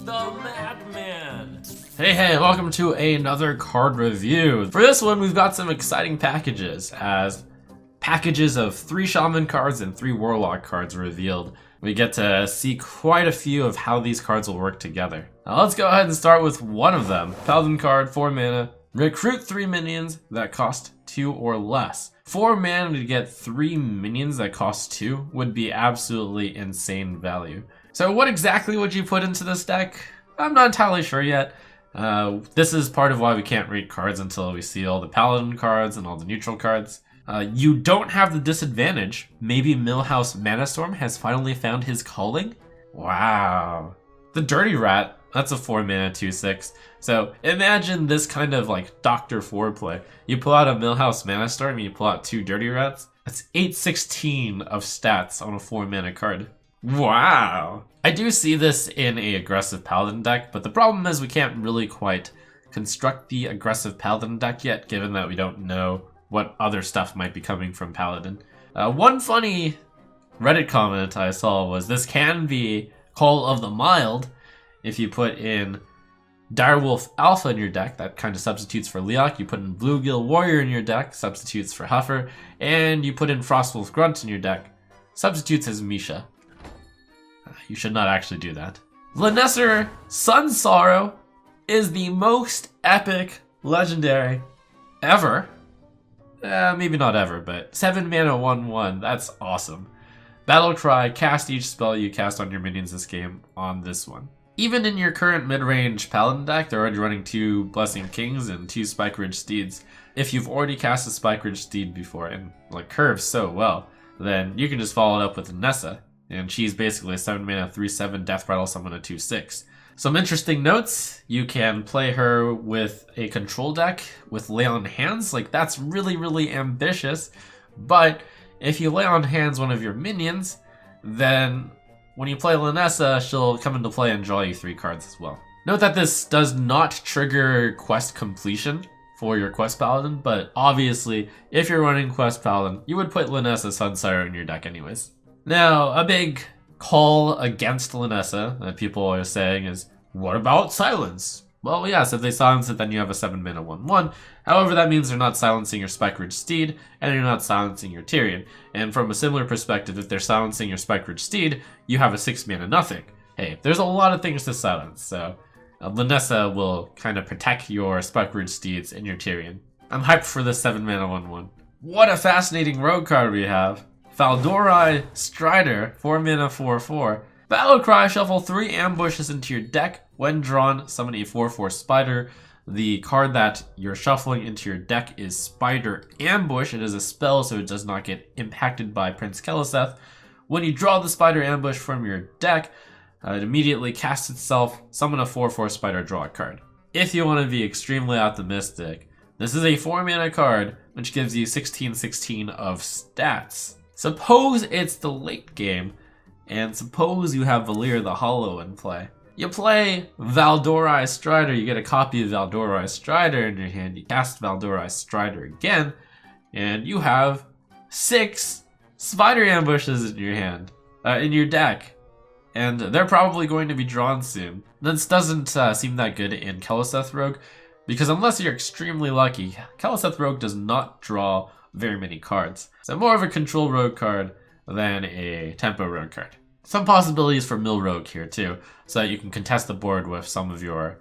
the Madman! Hey, welcome to another card review. For this one, we've got some exciting packages, as packages of 3 Shaman cards and 3 Warlock cards revealed. We get to see quite a few of how these cards will work together. Now let's go ahead and start with one of them. Paladin card, 4 mana. Recruit 3 minions that cost 2 or less. 4 mana to get 3 minions that cost 2 would be absolutely insane value. So what exactly would you put into this deck? I'm not entirely sure yet. This is part of why we can't read cards until we see all the Paladin cards and all the neutral cards. You don't have the disadvantage. Maybe Millhouse Manastorm has finally found his calling? Wow. The Dirty Rat, that's a 4 mana 2/6. So imagine this kind of like Dr. Foreplay. You pull out a Millhouse Manastorm and you pull out 2 Dirty Rats. That's 816 of stats on a 4 mana card. Wow. I do see this in a aggressive Paladin deck, but the problem is we can't really quite construct the aggressive Paladin deck yet, given that we don't know what other stuff might be coming from Paladin. One funny Reddit comment I saw was this can be Call of the Mild if you put in Direwolf Alpha in your deck, that kind of substitutes for Leok. You put in Bluegill Warrior in your deck, substitutes for Huffer, and you put in Frostwolf Grunt in your deck, substitutes as Misha. You should not actually do that. Lynessa Sunsorrow is the most epic legendary ever. Maybe not ever, but 7 mana 1/1, that's awesome. Battle Cry, cast each spell you cast on your minions this game on this one. Even in your current mid-range Paladin deck, they're already running 2 Blessing Kings and 2 Spike Ridge Steeds. If you've already cast a Spike Ridge Steed before and like curves so well, then you can just follow it up with Lynessa. And she's basically a 7 mana 3/7 Death Rattle summon a 2/6. Some interesting notes, you can play her with a control deck with Lay on Hands. Like that's really ambitious. But if you lay on hands one of your minions, then when you play Lynessa, she'll come into play and draw you 3 cards as well. Note that this does not trigger quest completion for your Quest Paladin, but obviously if you're running Quest Paladin, you would put Lynessa Sunsorrow in your deck anyways. Now, a big call against Lynessa that people are saying is, what about silence? Well, yes, if they silence it, then you have a 7 mana 1/1. However, that means they're not silencing your Spike Ridge Steed, and you're not silencing your Tyrion. And from a similar perspective, if they're silencing your Spike Ridge Steed, you have a 6 mana nothing. Hey, there's a lot of things to silence, so Lynessa will kind of protect your Spike Ridge Steeds and your Tyrion. I'm hyped for this 7 mana 1/1. What a fascinating rogue card we have. Fal'dorei Strider, 4 mana 4/4. Battle Cry, shuffle 3 ambushes into your deck. When drawn, summon a 4/4 Spider. The card that you're shuffling into your deck is Spider Ambush. It is a spell, so it does not get impacted by Prince Keleseth. When you draw the Spider Ambush from your deck, it immediately casts itself, summon a 4/4 Spider, draw a card. If you want to be extremely optimistic, this is a 4 mana card, which gives you 16/16 of stats. Suppose it's the late game, and suppose you have Valir the Hollow in play. You play Fal'dorei Strider, you get a copy of Fal'dorei Strider in your hand, you cast Fal'dorei Strider again, and you have 6 Spider Ambushes in your hand, in your deck. And they're probably going to be drawn soon. This doesn't seem that good in Keleseth Rogue, because unless you're extremely lucky, Keleseth Rogue does not draw very many cards. So more of a control rogue card than a tempo rogue card. Some possibilities for mill rogue here too, so that you can contest the board with some of your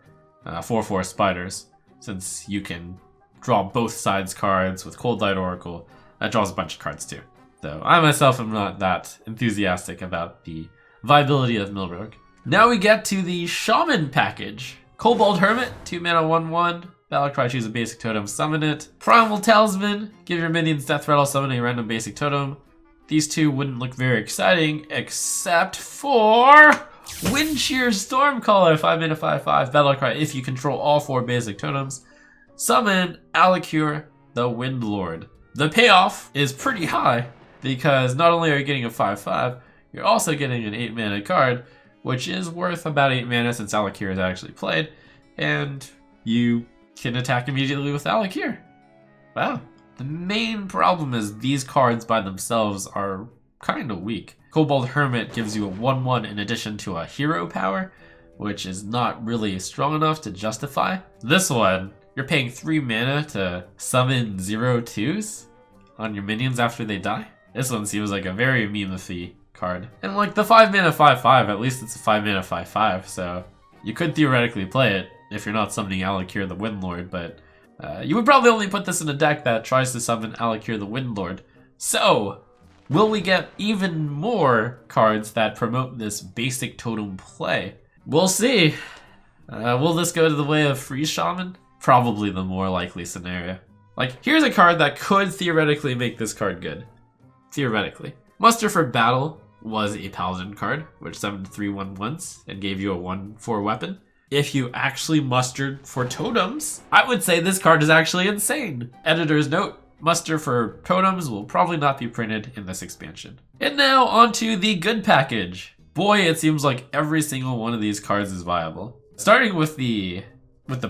4/4 spiders, since you can draw both sides cards with Cold Light Oracle. That draws a bunch of cards too. So I myself am not that enthusiastic about the viability of mill rogue. Now we get to the Shaman package. Kobold Hermit, 2 mana 1/1. Battle Cry, choose a basic totem, summon it. Primal Talisman, give your minions Death Rattle, summon a random basic totem. These 2 wouldn't look very exciting, except for Windshear Stormcaller, 5 mana 5/5. Battle Cry, if you control all 4 basic totems, summon Alikure the Windlord. The payoff is pretty high, because not only are you getting a 5/5, you're also getting an 8 mana card, which is worth about 8 mana since Alikure is actually played, and you can attack immediately with Alikure. Wow. The main problem is these cards by themselves are kind of weak. Kobold Hermit gives you a 1/1 in addition to a hero power, which is not really strong enough to justify. This one, you're paying 3 mana to summon 0/2s on your minions after they die. This one seems like a very meme-y card. And like the 5 mana 5/5, at least it's a 5 mana 5/5, so you could theoretically play it if you're not summoning Alakir the Windlord, but you would probably only put this in a deck that tries to summon Alakir the Windlord. So, will we get even more cards that promote this basic totem play? We'll see. Will this go to the way of free Shaman? Probably the more likely scenario. Like, here's a card that could theoretically make this card good. Theoretically. Muster for Battle was a Paladin card, which summoned 3/1/1s and gave you a 1/4 weapon. If you actually mustered for totems, I would say this card is actually insane. Editor's note, muster for totems will probably not be printed in this expansion. And now onto the good package. Boy, it seems like every single one of these cards is viable. Starting with the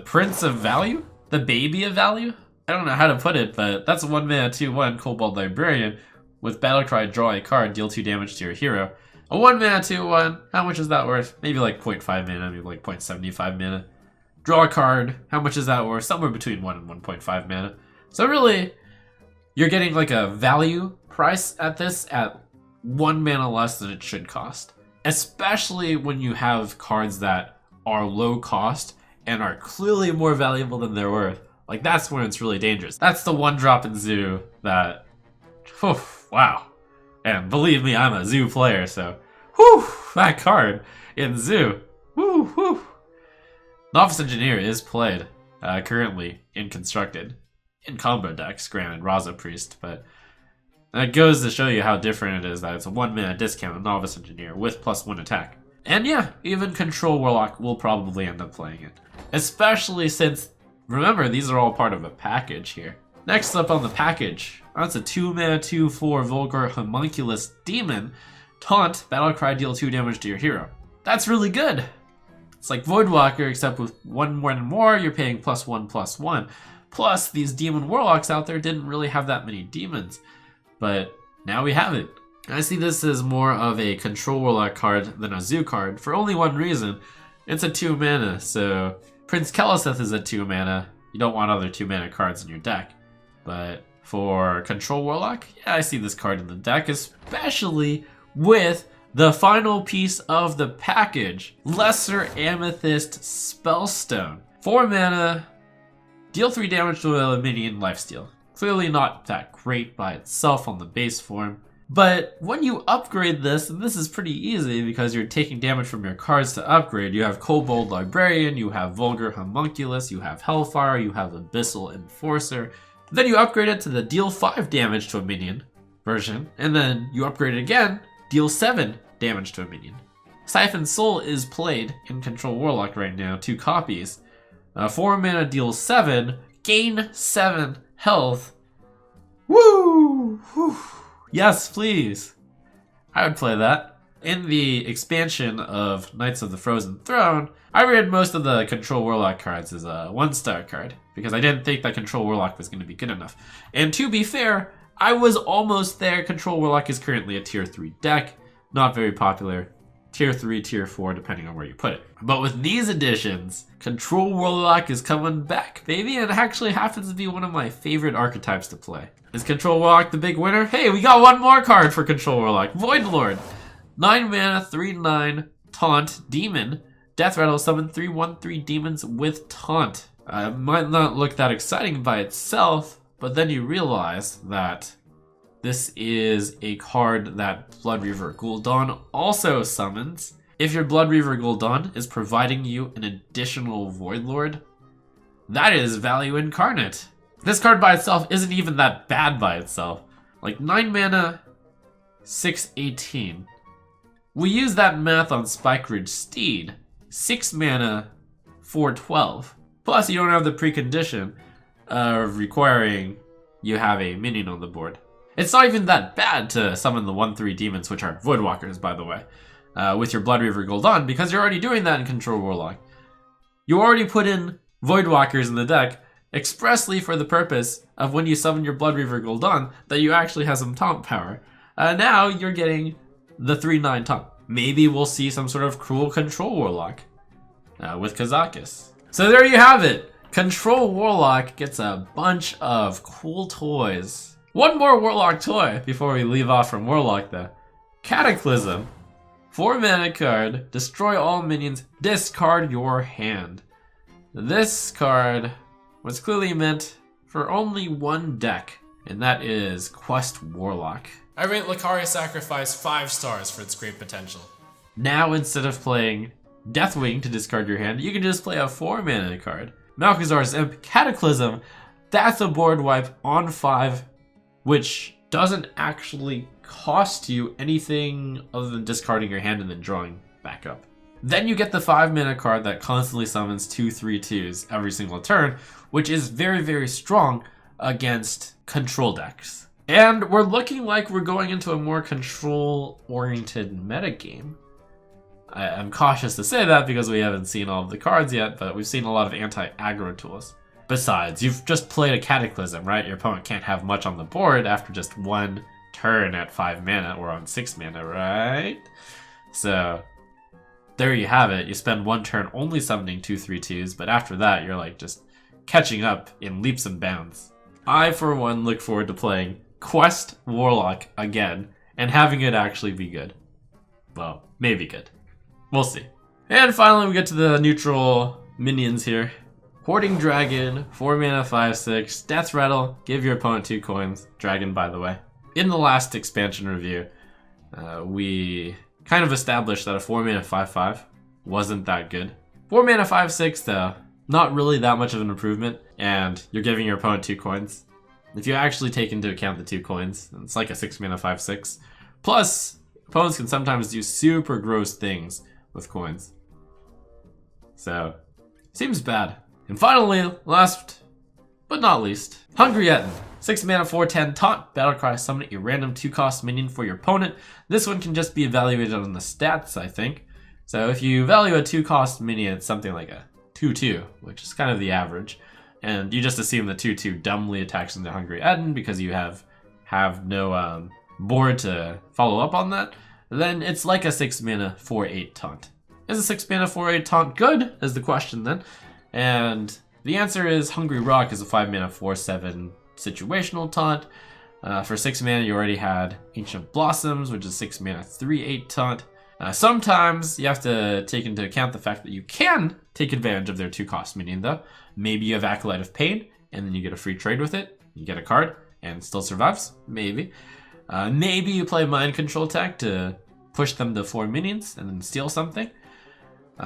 Prince of Value, the Baby of Value. I don't know how to put it, but that's a 1 mana 2/1 Kobold Librarian. With Battlecry, draw a card, deal 2 damage to your hero. A 1 mana 2/1, how much is that worth? Maybe like 0.5 mana, maybe like 0.75 mana. Draw a card, how much is that worth? Somewhere between 1 and 1.5 mana. So really, you're getting like a value price at this at 1 mana less than it should cost. Especially when you have cards that are low cost and are clearly more valuable than they're worth. Like, that's when it's really dangerous. That's the one drop in Zoo that, whew, wow. And believe me, I'm a Zoo player, so, whew, that card in Zoo, whew, whew. Novice Engineer is played, currently in Constructed. In combo decks, granted, Raza Priest, but that goes to show you how different it is that it's a 1 mana discount Novice Engineer with +1 attack. And yeah, even Control Warlock will probably end up playing it. Especially since, remember, these are all part of a package here. Next up on the package, that's a 2 mana 2/4 Vulgar Homunculus Demon. Taunt, Battlecry, deal 2 damage to your hero. That's really good. It's like Voidwalker, except with 1 more, you're paying +1/+1. Plus, these Demon Warlocks out there didn't really have that many demons. But now we have it. I see this as more of a Control Warlock card than a Zoo card for only one reason. It's a 2 mana, so Prince Keleseth is a 2 mana. You don't want other 2 mana cards in your deck. But for Control Warlock, yeah, I see this card in the deck, especially with the final piece of the package, Lesser Amethyst Spellstone. 4 mana, deal 3 damage to a minion, lifesteal. Clearly not that great by itself on the base form. But when you upgrade this, and this is pretty easy because you're taking damage from your cards to upgrade, you have Kobold Librarian, you have Vulgar Homunculus, you have Hellfire, you have Abyssal Enforcer. Then you upgrade it to the deal 5 damage to a minion version, and then you upgrade it again, deal 7 damage to a minion. Siphon Soul is played in Control Warlock right now, 2 copies. 4 mana, deal 7, gain 7 health. Woo! Whew. Yes, please. I would play that. In the expansion of Knights of the Frozen Throne, I read most of the Control Warlock cards as a 1-star card, because I didn't think that Control Warlock was going to be good enough. And to be fair, I was almost there. Control Warlock is currently a tier 3 deck, not very popular. Tier 3, tier 4, depending on where you put it. But with these additions, Control Warlock is coming back, baby, and it actually happens to be one of my favorite archetypes to play. Is Control Warlock the big winner? Hey, we got one more card for Control Warlock, Voidlord. 9 mana, 3/9, Taunt, Demon. Death Rattle, summon 3/1/3 demons with Taunt. It might not look that exciting by itself, but then you realize that this is a card that Bloodreaver Gul'dan also summons. If your Bloodreaver Gul'dan is providing you an additional Voidlord, that is value incarnate. This card by itself isn't even that bad by itself. Like 9 mana, 6/18. We use that math on Spike Ridge Steed. 6 mana, 4/12. Plus you don't have the precondition of requiring you have a minion on the board. It's not even that bad to summon the 1/3 demons, which are Voidwalkers, by the way, with your Bloodreaver Gul'dan, because you're already doing that in Control Warlock. You already put in Voidwalkers in the deck expressly for the purpose of when you summon your Bloodreaver Gul'dan that you actually have some taunt power. Now you're getting the 3/9 taunt. Maybe we'll see some sort of cruel Control Warlock. with Kazakus. So there you have it. Control Warlock gets a bunch of cool toys. One more Warlock toy before we leave off from Warlock though. Cataclysm. 4 mana card, destroy all minions, discard your hand. This card was clearly meant for only one deck, and that is Quest Warlock. I rate Lakari Sacrifice 5 stars for its great potential. Now instead of playing Deathwing to discard your hand, you can just play a 4 mana card. Malchezaar's Imp Cataclysm, that's a board wipe on 5, which doesn't actually cost you anything other than discarding your hand and then drawing back up. Then you get the 5 mana card that constantly summons 2/3/2s every single turn, which is very, very strong against control decks. And we're looking like we're going into a more control-oriented metagame. I'm cautious to say that because we haven't seen all of the cards yet, but we've seen a lot of anti-aggro tools. Besides, you've just played a Cataclysm, right? Your opponent can't have much on the board after just one turn at 5 mana or on 6 mana, right? So there you have it. You spend one turn only summoning 2/3/2s, but after that you're like just catching up in leaps and bounds. I for one look forward to playing Quest Warlock again and having it actually be good. Well, maybe good. We'll see. And finally we get to the neutral minions here. Hoarding Dragon, 4 mana 5/6, Death Rattle, give your opponent 2 coins. Dragon, by the way. In the last expansion review, we kind of established that a 4 mana 5/5 wasn't that good. 4 mana 5/6 though, not really that much of an improvement, and you're giving your opponent 2 coins. If you actually take into account the 2 coins, it's like a 6 mana 5/6. Plus, opponents can sometimes do super gross things with coins. So, seems bad. And finally, last but not least, Hungry Ettin. 6 mana 4/10 taunt, battlecry, summon a random 2-cost minion for your opponent. This one can just be evaluated on the stats, I think. So if you value a 2-cost minion, it's something like a 2/2, which is kind of the average. And you just assume the 2/2 dumbly attacks into Hungry Ettin because you have no board to follow up on that. Then it's like a 6 mana 4/8 taunt. Is a 6 mana 4/8 taunt good? Is the question then. And the answer is Hungry Rock is a 5 mana 4/7 situational taunt. For 6 mana you already had Ancient Blossoms, which is 6 mana 3/8 taunt. Sometimes you have to take into account the fact that you can take advantage of their 2-cost minion though. Maybe you have Acolyte of Pain, and then you get a free trade with it. You get a card, and it still survives. Maybe. Maybe you play Mind Control tech to push them to 4 minions and then steal something.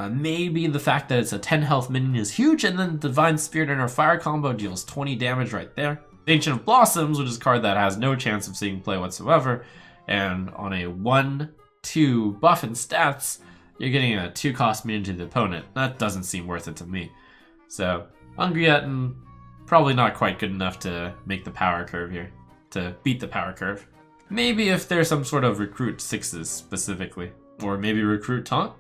Maybe the fact that it's a 10 health minion is huge, and then Divine Spirit and our Fire combo deals 20 damage right there. Ancient of Blossoms, which is a card that has no chance of seeing play whatsoever, and on a 1/2 buff and stats, you're getting a 2-cost minion to the opponent. That doesn't seem worth it to me. So, Hungry Ettin, probably not quite good enough to make the power curve here, to beat the power curve. Maybe if there's some sort of recruit 6s specifically, or maybe recruit taunt.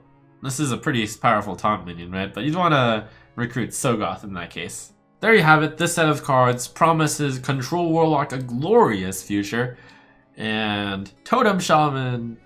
This is a pretty powerful taunt minion, right? But you'd want to recruit Sogoth in that case. There you have it. This set of cards promises Control Warlock a glorious future, and Totem Shaman.